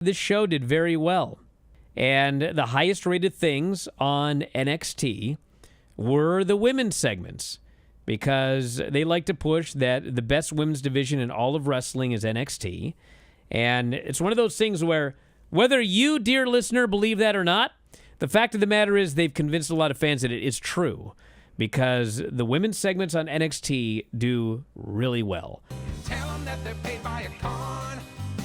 This show did very well. And the highest rated things on NXT were the women's segments, because they like to push that the best women's division in all of wrestling is NXT. And it's one of those things where, whether you, dear listener, believe that or not, the fact of the matter is they've convinced a lot of fans that it is true, because the women's segments on NXT do really well. Tell them that they're paid by a con.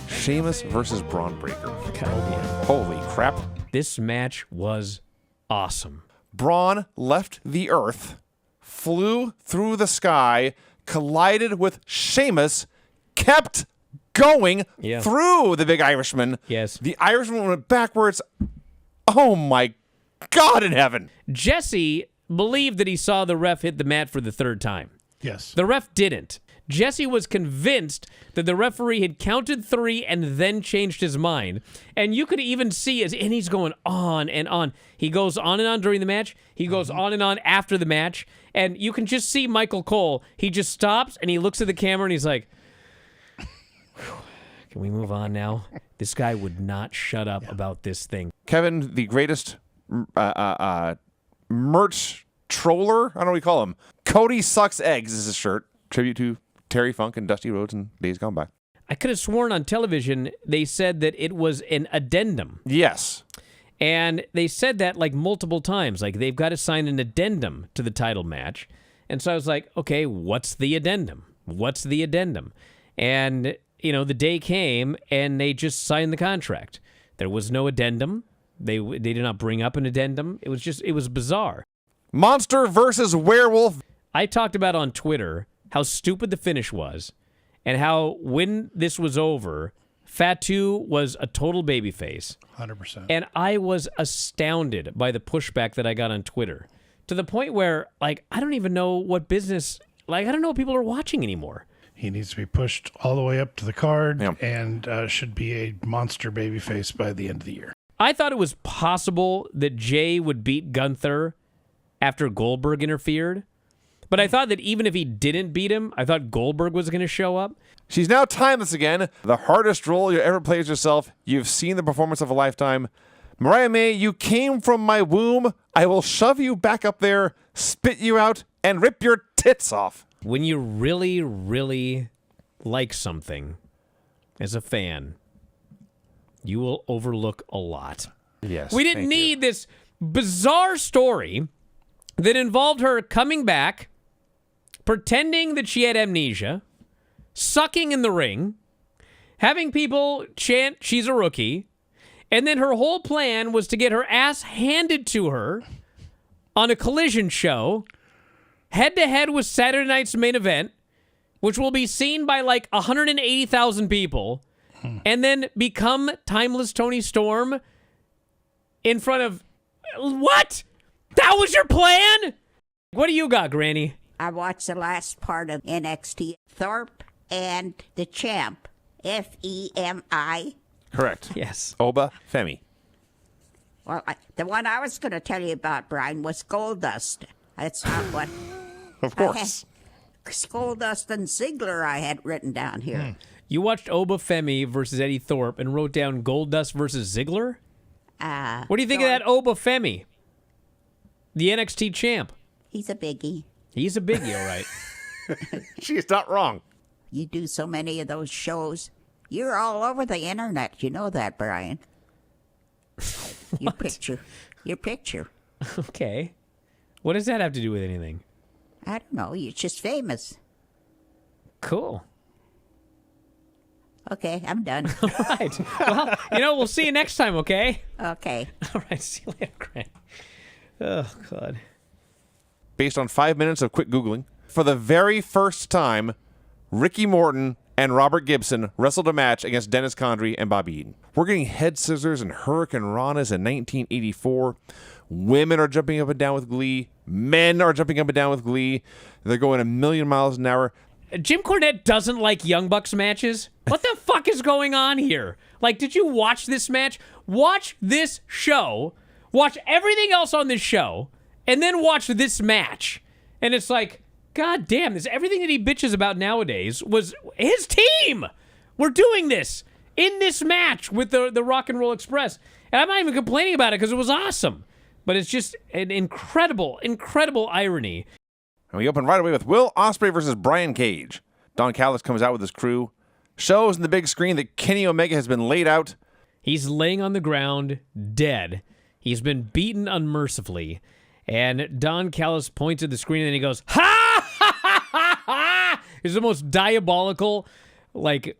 Sheamus versus Braun Breaker. God, Holy crap. this match was awesome. Braun left the earth, flew through the sky, collided with Sheamus, kept going through the big Irishman. Yes. The Irishman went backwards. Oh, my God in heaven. Jesse believed that he saw the ref hit the mat for the third time. Yes. The ref didn't. Jesse was convinced that the referee had counted 3 and then changed his mind. And you could even see, and he's going on and on. He goes on and on during the match. He goes on and on after the match. And you can just see Michael Cole. He just stops and he looks at the camera and he's like, can we move on now? This guy would not shut up about this thing. Kevin, the greatest merch troller, I don't know what we call him. Cody Sucks Eggs is his shirt. Tribute to Terry Funk and Dusty Rhodes in days gone by. I could have sworn on television they said that it was an addendum. Yes. And they said that like multiple times. Like they've got to sign an addendum to the title match. And so I was like, okay, what's the addendum? What's the addendum? And, you know, the day came and they just signed the contract. There was no addendum. They did not bring up an addendum. It was bizarre. Monster versus werewolf. I talked about on Twitter how stupid the finish was, and how when this was over, Fatu was a total babyface. 100%. And I was astounded by the pushback that I got on Twitter, to the point where, like, I don't even know what business, like, I don't know what people are watching anymore. He needs to be pushed all the way up to the card Yep. and should be a monster babyface by the end of the year. I thought it was possible that Jay would beat Gunther after Goldberg interfered. But I thought that even if he didn't beat him, I thought Goldberg was going to show up. She's now timeless again. The hardest role you ever played as yourself. You've seen the performance of a lifetime. Mariah May, you came from my womb. I will shove you back up there, spit you out, and rip your tits off. When you really, really like something as a fan, you will overlook a lot. Yes. We didn't need this bizarre story that involved her coming back, pretending that she had amnesia, sucking in the ring, having people chant she's a rookie, and then her whole plan was to get her ass handed to her on a collision show, head-to-head with Saturday night's main event, which will be seen by like 180,000 people, and then become Timeless Toni Storm in front of... What? That was your plan? What do you got, Granny? I watched the last part of NXT. Thorpe and the champ, Femi. Correct. Yes. Oba Femi. Well, the one I was going to tell you about, Brian, was Goldust. That's not what... Of course. Goldust and Ziggler I had written down here. You watched Oba Femi versus Eddie Thorpe and wrote down Goldust versus Ziggler? What do you think of that Oba Femi? The NXT champ. He's a biggie. He's a biggie, all right. She's not wrong. You do so many of those shows. You're all over the internet. You know that, Brian. Your picture. Okay. What does that have to do with anything? I don't know. You're just famous. Cool. Okay, I'm done. All right. Well, we'll see you next time, okay? Okay. All right. See you later, Grant. Oh, God. Based on 5 minutes of quick Googling, for the very first time, Ricky Morton and Robert Gibson wrestled a match against Dennis Condrey and Bobby Eaton. We're getting head scissors and hurricane ranas in 1984. Women are jumping up and down with glee. Men are jumping up and down with glee. They're going a million miles an hour. Jim Cornette doesn't like Young Bucks matches? What the fuck is going on here? Like, did you watch this match? Watch this show. Watch everything else on this show. And then watch this match. And it's like, God damn, everything that he bitches about nowadays was his team. We're doing this. in this match with the Rock and Roll Express. And I'm not even complaining about it because it was awesome. But it's just an incredible, incredible irony. And we open right away with Will Ospreay versus Brian Cage. Don Callis comes out with his crew, shows in the big screen that Kenny Omega has been laid out. He's laying on the ground, dead. He's been beaten unmercifully. And Don Callis points at the screen and then he goes, ha, ha, ha, ha, ha. It's the most diabolical,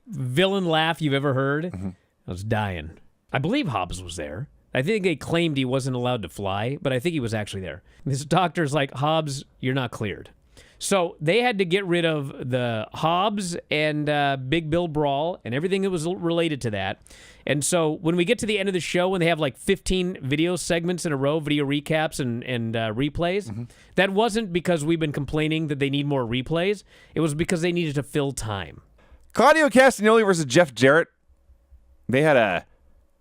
villain laugh you've ever heard. I was dying. I believe Hobbs was there. I think they claimed he wasn't allowed to fly, but I think he was actually there. This doctor's like, Hobbs, you're not cleared. So they had to get rid of the Hobbs and Big Bill Brawl and everything that was related to that. And so when we get to the end of the show, when they have 15 video segments in a row, video recaps and replays, that wasn't because we've been complaining that they need more replays. It was because they needed to fill time. Claudio Castagnoli versus Jeff Jarrett. They had a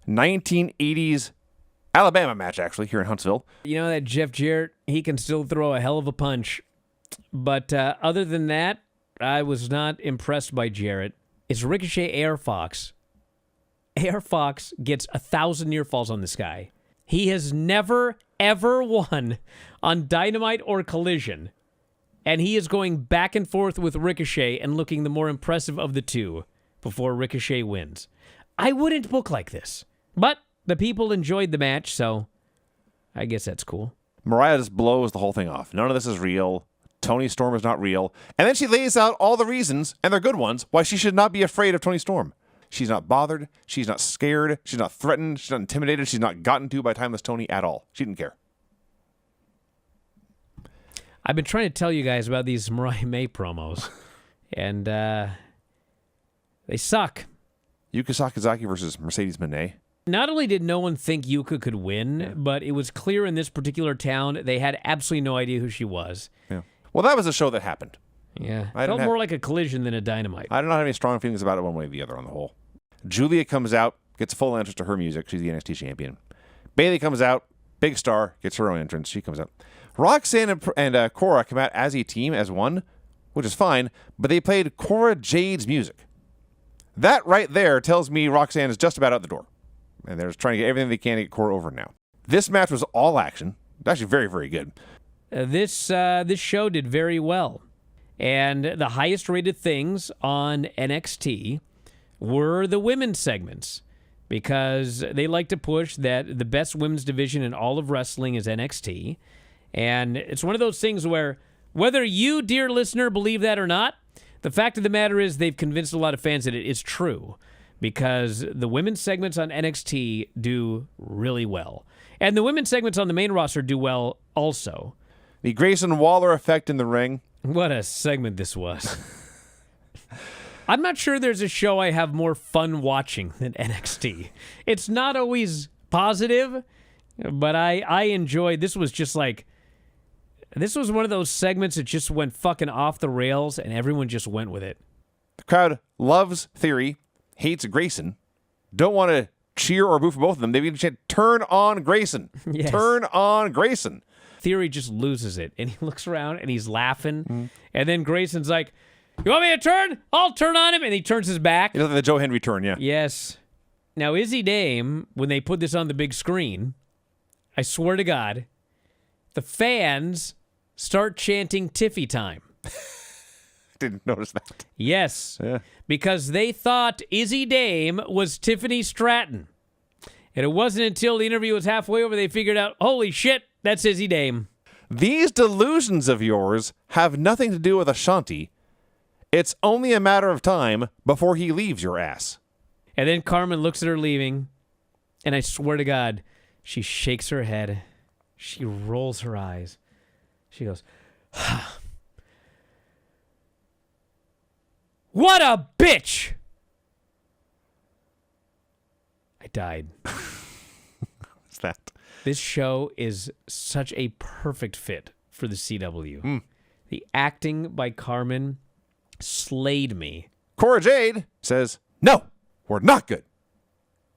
1980s Alabama match, actually, here in Huntsville. You know that Jeff Jarrett, he can still throw a hell of a punch. But other than that, I was not impressed by Jarrett. It's Ricochet Air Fox. Air Fox gets 1,000 near falls on this guy. He has never, ever won on Dynamite or Collision. And he is going back and forth with Ricochet and looking the more impressive of the two before Ricochet wins. I wouldn't book like this. But the people enjoyed the match, so I guess that's cool. Mariah just blows the whole thing off. None of this is real. Toni Storm is not real. And then she lays out all the reasons, and they're good ones, why she should not be afraid of Toni Storm. She's not bothered. She's not scared. She's not threatened. She's not intimidated. She's not gotten to by Timeless Toni at all. She didn't care. I've been trying to tell you guys about these Mariah May promos, and they suck. Yuka Sakazaki versus Mercedes Moné. Not only did no one think Yuka could win, but it was clear in this particular town they had absolutely no idea who she was. Yeah. Well, that was a show that happened. Yeah. It felt more like a Collision than a Dynamite. I do not have any strong feelings about it one way or the other on the whole. Julia comes out, gets full entrance to her music. She's the NXT champion. Bayley comes out, big star, gets her own entrance. She comes out. Roxanne and Cora come out as a team, as one, which is fine, but they played Cora Jade's music. That right there tells me Roxanne is just about out the door. And they're just trying to get everything they can to get Cora over now. This match was all action. Actually very, very good. This show did very well. And the highest rated things on NXT were the women's segments, because they like to push that the best women's division in all of wrestling is NXT. And it's one of those things where, whether you, dear listener, believe that or not, the fact of the matter is they've convinced a lot of fans that it is true, because the women's segments on NXT do really well. And the women's segments on the main roster do well also. The Grayson Waller effect in the ring. What a segment this was. I'm not sure there's a show I have more fun watching than NXT. It's not always positive, but I enjoyed. This was just this was one of those segments that just went fucking off the rails, and everyone just went with it. The crowd loves Theory, hates Grayson, don't want to cheer or boo for both of them. They've even chanted, "Turn on Grayson." Yes. Turn on Grayson. Theory just loses it, and he looks around, and he's laughing, and then Grayson's like, "You want me to turn? I'll turn on him," and he turns his back. He does the Joe Henry turn, yeah. Yes. Now, Izzy Dame, when they put this on the big screen, I swear to God, the fans start chanting Tiffy time. Didn't notice that. Yes. Yeah. Because they thought Izzy Dame was Tiffany Stratton. And it wasn't until the interview was halfway over they figured out, holy shit, that's Izzy Dame. These delusions of yours have nothing to do with Ashanti. It's only a matter of time before he leaves your ass. And then Carmen looks at her leaving, and I swear to God, she shakes her head. She rolls her eyes. She goes, "What a bitch!" I died. What's that? This show is such a perfect fit for the CW. The acting by Carmen slayed me. Cora Jade says, "No, we're not good,"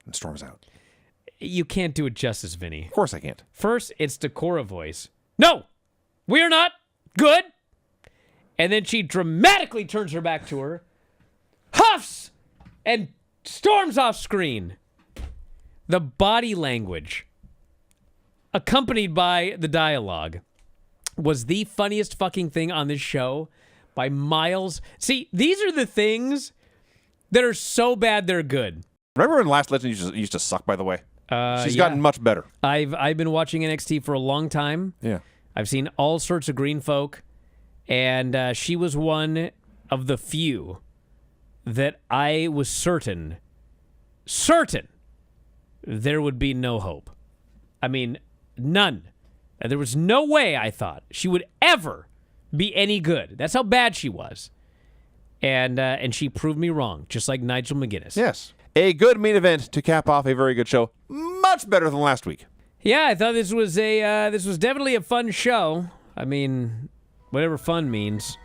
and storms out. You can't do it justice, Vinny. Of course I can't. First, it's the Cora voice. "No, we're not good." And then she dramatically turns her back to her, huffs, and storms off screen. The body language, accompanied by the dialogue, was the funniest fucking thing on this show by miles. See, these are the things that are so bad they're good. Remember when Last Legend used to suck, by the way? She's yeah. gotten much better. I've been watching NXT for a long time. Yeah. I've seen all sorts of green folk, and she was one of the few that I was certain there would be no hope. I mean, none. And there was no way, I thought, she would ever be any good. That's how bad she was. And she proved me wrong, just like Nigel McGuinness. Yes. A good main event to cap off a very good show. Much better than last week. Yeah, I thought this was definitely a fun show. I mean, whatever fun means.